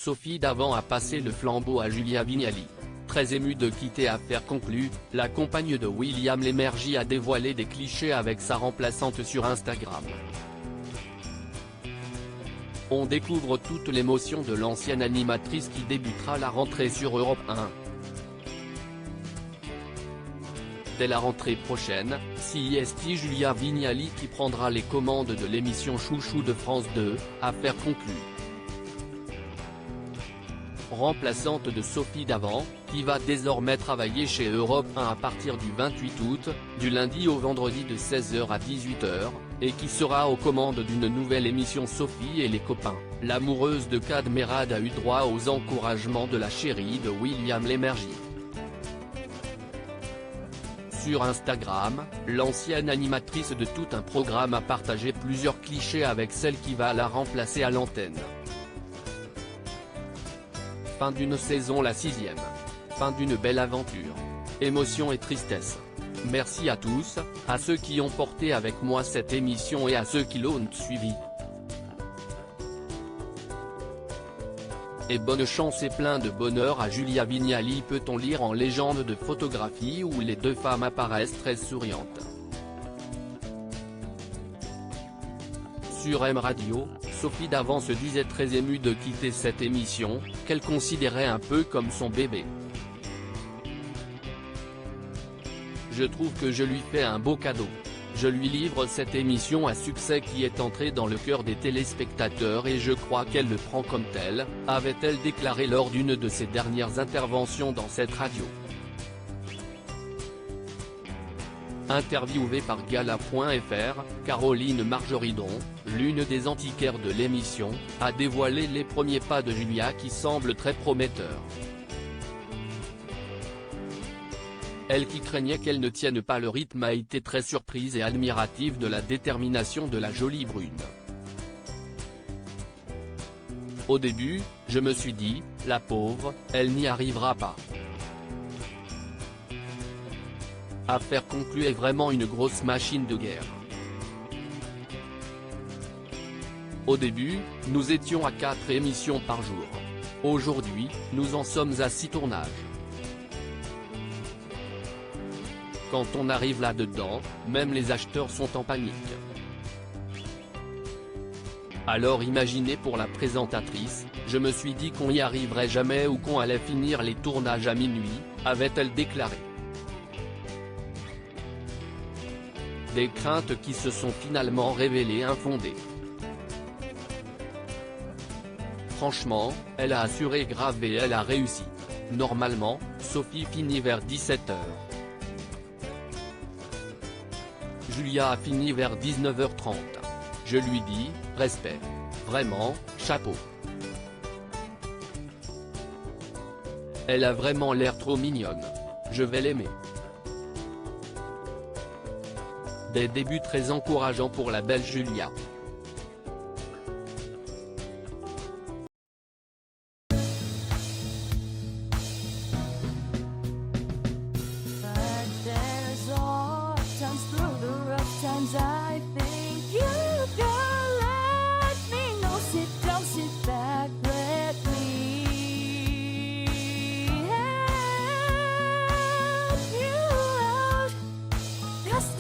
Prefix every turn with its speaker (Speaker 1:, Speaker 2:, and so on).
Speaker 1: Sophie Davant a passé le flambeau à Julia Vignali. Très émue de quitter Affaires conclues, la compagne de William Lémergie a dévoilé des clichés avec sa remplaçante sur Instagram. On découvre toute l'émotion de l'ancienne animatrice qui débutera la rentrée sur Europe 1. Dès la rentrée prochaine, c'est Julia Vignali qui prendra les commandes de l'émission Chouchou de France 2, Affaires conclues. Remplaçante de Sophie Davant, qui va désormais travailler chez Europe 1 à partir du 28 août, du lundi au vendredi de 16h à 18h, et qui sera aux commandes d'une nouvelle émission Sophie et les copains. L'amoureuse de Kad Merad a eu droit aux encouragements de la chérie de William Lémergie. Sur Instagram, l'ancienne animatrice de tout un programme a partagé plusieurs clichés avec celle qui va la remplacer à l'antenne. Fin d'une saison, la 6e. Fin d'une belle aventure. Émotion et tristesse. Merci à tous, à ceux qui ont porté avec moi cette émission et à ceux qui l'ont suivi. Et bonne chance et plein de bonheur à Julia Vignali, peut-on lire en légende de photographie où les deux femmes apparaissent très souriantes. Sur M Radio, Sophie Davant se disait très émue de quitter cette émission, qu'elle considérait un peu comme son bébé. Je trouve que je lui fais un beau cadeau. Je lui livre cette émission à succès qui est entrée dans le cœur des téléspectateurs et je crois qu'elle le prend comme tel, avait-elle déclaré lors d'une de ses dernières interventions dans cette radio. Interviewée par Gala.fr, Caroline Marjoridon, l'une des antiquaires de l'émission, a dévoilé les premiers pas de Julia qui semblent très prometteurs. Elle qui craignait qu'elle ne tienne pas le rythme a été très surprise et admirative de la détermination de la jolie brune. Au début, je me suis dit, la pauvre, elle n'y arrivera pas. Affaires conclues est vraiment une grosse machine de guerre. Au début, nous étions à 4 émissions par jour. Aujourd'hui, nous en sommes à 6 tournages. Quand on arrive là-dedans, même les acheteurs sont en panique. Alors imaginez pour la présentatrice, je me suis dit qu'on n'y arriverait jamais ou qu'on allait finir les tournages à minuit, avait-elle déclaré. Des craintes qui se sont finalement révélées infondées. Franchement, elle a assuré grave et elle a réussi. Normalement, Sophie finit vers 17h. Julia a fini vers 19h30. Je lui dis, respect. Vraiment, chapeau. Elle a vraiment l'air trop mignonne. Je vais l'aimer. Des débuts très encourageants pour la belle Julia.
Speaker 2: I think you can let me know. Sit down, sit back, let me help you out. Just